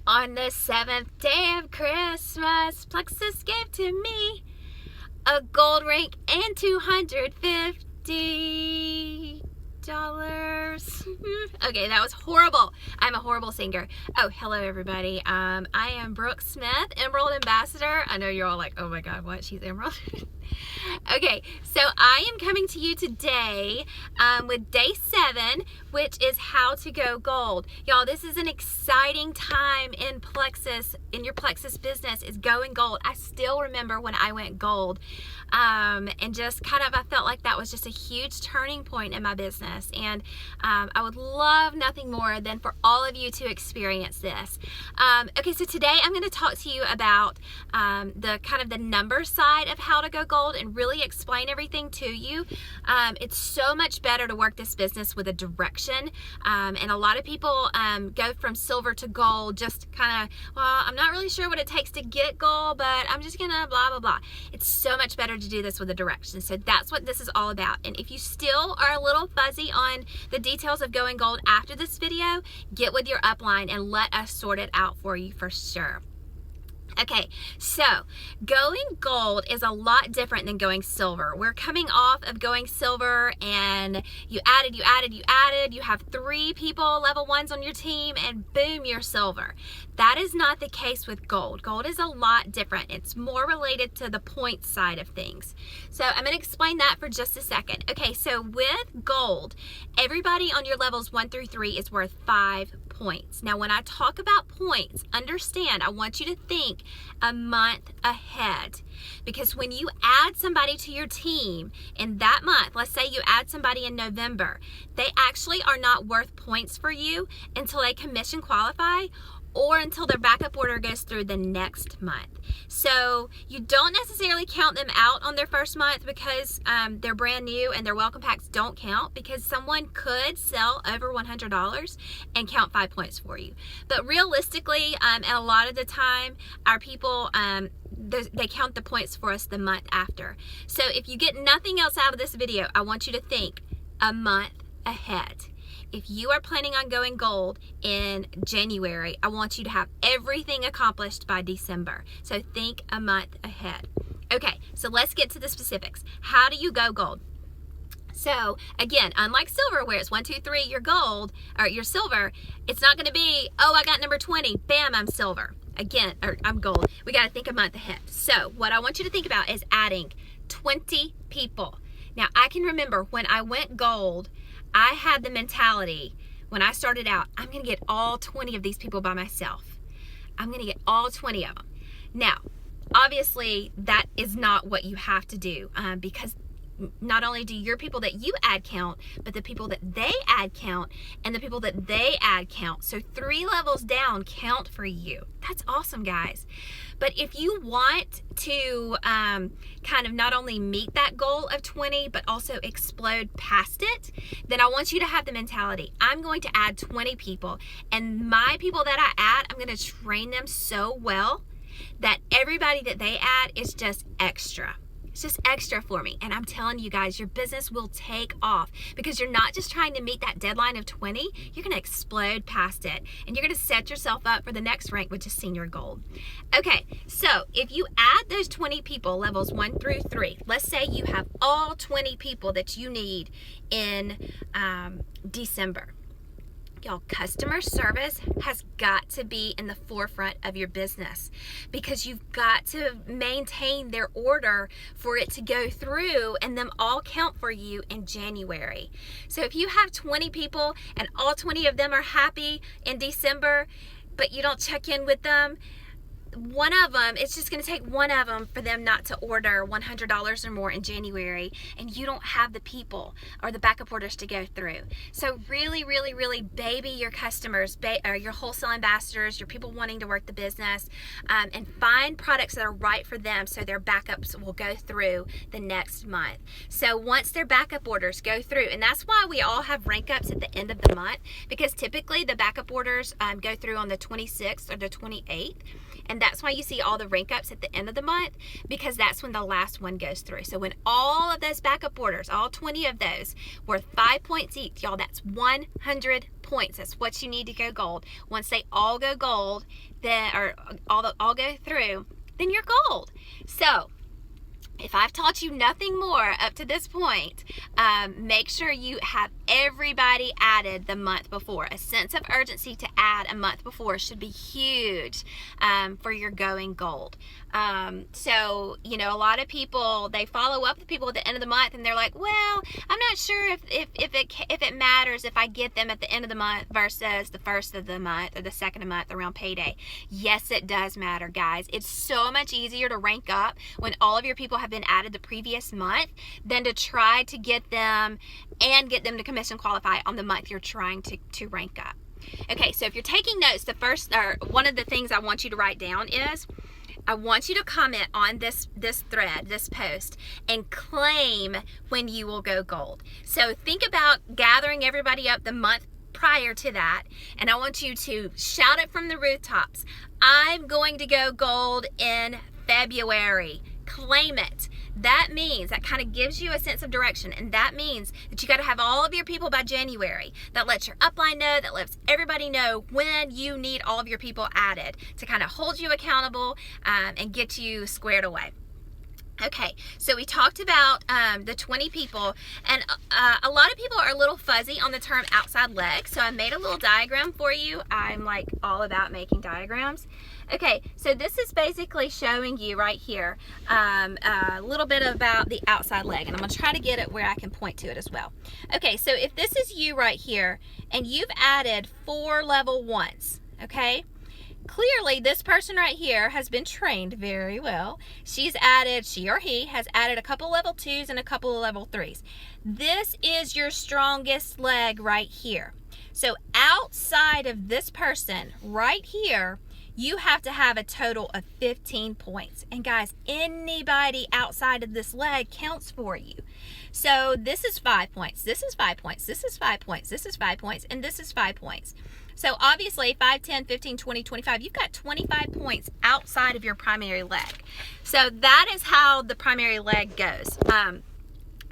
On the seventh day of Christmas, Plexus gave to me a gold ring and $250. Okay, that was horrible. I'm a horrible singer. Oh, hello everybody. I am Brooke Smith, Emerald Ambassador. I know you're all like, oh my God, what? She's Emerald? Okay, so I am coming to you today with day 7, which is how to go gold. Y'all, this is an exciting time in Plexus, in your Plexus business, is going gold. I still remember when I went gold, and just kind of, I felt like that was just a huge turning point in my business, and I would love nothing more than for all of you to experience this. Okay, so today I'm going to talk to you about the kind of the numbers side of how to go gold and really explain everything to you. It's so much better to work this business with a direction, and a lot of people go from silver to gold just kind of, well, I'm not really sure what it takes to get gold, but I'm just gonna blah blah blah. It's so much better to do this with a direction. So that's what this is all about. And if you still are a little fuzzy on the details of going gold after this video, get with your upline and let us sort it out for you for sure. Okay, so going gold is a lot different than going silver. We're coming off of going silver, and you added, you have 3 people, level 1s on your team, and boom, you're silver. That is not the case with gold. Gold is a lot different. It's more related to the point side of things. So I'm going to explain that for just a second. Okay, so with gold, everybody on your levels 1 through 3 is worth 5 points. Now, when I talk about points, understand, I want you to think a month ahead, because when you add somebody to your team in that month, let's say you add somebody in November, they actually are not worth points for you until they commission qualify or until their backup order goes through the next month. So you don't necessarily count them out on their first month because they're brand new and their welcome packs don't count, because someone could sell over $100 and count 5 points for you. But realistically, and a lot of the time, our people, they count the points for us the month after. So if you get nothing else out of this video, I want you to think a month ahead. If you are planning on going gold in January, I want you to have everything accomplished by December. So think a month ahead. Okay, so let's get to the specifics. How do you go gold? So again, unlike silver, where it's 1, 2, 3, you're gold, or you're silver, it's not going to be, oh, I got number 20, bam, I'm silver. Again, or I'm gold. We got to think a month ahead. So what I want you to think about is adding 20 people. Now, I can remember when I went gold, I had the mentality when I started out, I'm going to get all 20 of these people by myself. I'm going to get all 20 of them. Now, obviously, that is not what you have to do, because not only do your people that you add count, but the people that they add count, and the people that they add count. So 3 levels down count for you. That's awesome, guys. But if you want to kind of not only meet that goal of 20, but also explode past it, then I want you to have the mentality, I'm going to add 20 people, and my people that I add, I'm going to train them so well that everybody that they add is just extra. It's just extra for me. And I'm telling you guys, your business will take off, because you're not just trying to meet that deadline of 20, you're going to explode past it, and you're going to set yourself up for the next rank, which is senior gold. Okay, so if you add those 20 people, levels 1 through 3, let's say you have all 20 people that you need in December. Y'all, customer service has got to be in the forefront of your business, because you've got to maintain their order for it to go through and them all count for you in January. So if you have 20 people and all 20 of them are happy in December, but you don't check in with them, one of them, it's just going to take one of them for them not to order $100 or more in January, and you don't have the people or the backup orders to go through. So really, really, really baby your customers, or your wholesale ambassadors, your people wanting to work the business, and find products that are right for them so their backups will go through the next month. So once their backup orders go through, and that's why we all have rank ups at the end of the month, because typically the backup orders go through on the 26th or the 28th. And that's why you see all the rank ups at the end of the month, because that's when the last one goes through. So when all of those backup orders, all 20 of those, worth 5 points each, y'all, that's 100 points. That's what you need to go gold. Once they all go gold, then, or all go through, then you're gold. So if I've taught you nothing more up to this point, make sure you have everybody added the month before. A sense of urgency to add a month before should be huge for your going gold. So, you know, a lot of people, they follow up with people at the end of the month and they're like, well, I'm not sure if it matters if I get them at the end of the month versus the first of the month or the second of the month around payday. Yes, it does matter, guys. It's so much easier to rank up when all of your people have been added the previous month than to try to get them and get them to commission qualify on the month you're trying to rank up. Okay, so if you're taking notes, the first, or one of the things I want you to write down is, I want you to comment on this thread, this post, and claim when you will go gold. So think about gathering everybody up the month prior to that, and I want you to shout it from the rooftops. I'm going to go gold in February. Claim it. That means, that kind of gives you a sense of direction, and that means that you got to have all of your people by January. That lets your upline know, that lets everybody know when you need all of your people added to kind of hold you accountable and get you squared away. Okay, so we talked about the 20 people, and a lot of people are a little fuzzy on the term outside leg, so I made a little diagram for you. I'm like all about making diagrams. Okay, so this is basically showing you right here a little bit about the outside leg, and I'm going to try to get it where I can point to it as well. Okay, so if this is you right here, and you've added 4 level 1s, okay? Clearly, this person right here has been trained very well. She or he has added a couple level 2s and a couple of level 3s. This is your strongest leg right here. So outside of this person right here, you have to have a total of 15 points. And guys, anybody outside of this leg counts for you. So this is 5 points, this is 5 points, this is 5 points, this is 5 points, and this is 5 points. So obviously 5, 10, 15, 20, 25, you've got 25 points outside of your primary leg. So that is how the primary leg goes.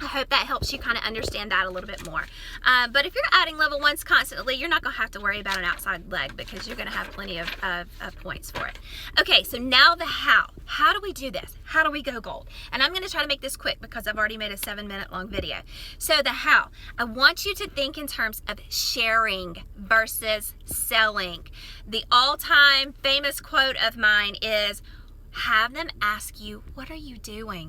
I hope that helps you kind of understand that a little bit more. But if you're adding level 1s constantly, you're not going to have to worry about an outside leg because you're going to have plenty of points for it. Okay, so now the how. How do we do this? How do we go gold? And I'm going to try to make this quick because I've already made a 7-minute long video. So the how. I want you to think in terms of sharing versus selling. The all-time famous quote of mine is, have them ask you, what are you doing?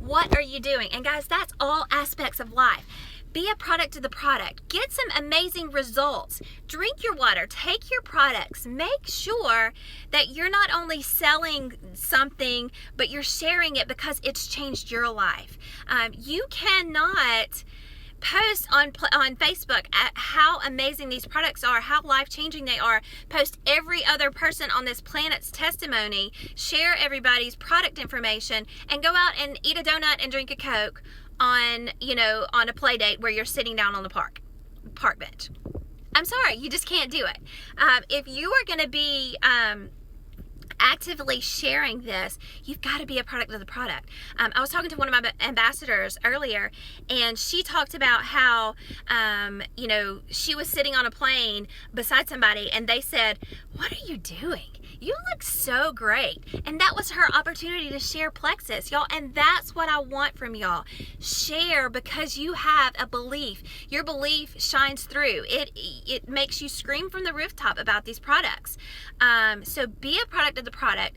What are you doing? And guys, that's all aspects of life. Be a product of the product. Get some amazing results. Drink your water. Take your products. Make sure that you're not only selling something, but you're sharing it because it's changed your life. You cannot post on Facebook at how amazing these products are, how life-changing they are, post every other person on this planet's testimony, share everybody's product information, and go out and eat a donut and drink a Coke on a play date where you're sitting down on the park bench. I'm sorry, you just can't do it. If you are going to be actively sharing this, you've got to be a product of the product. I was talking to one of my ambassadors earlier, and she talked about how she was sitting on a plane beside somebody and they said, what are you doing? You look so great. And that was her opportunity to share Plexus, y'all. And that's what I want from y'all. Share because you have a belief. Your belief shines through. It makes you scream from the rooftop about these products. So be a product of the product.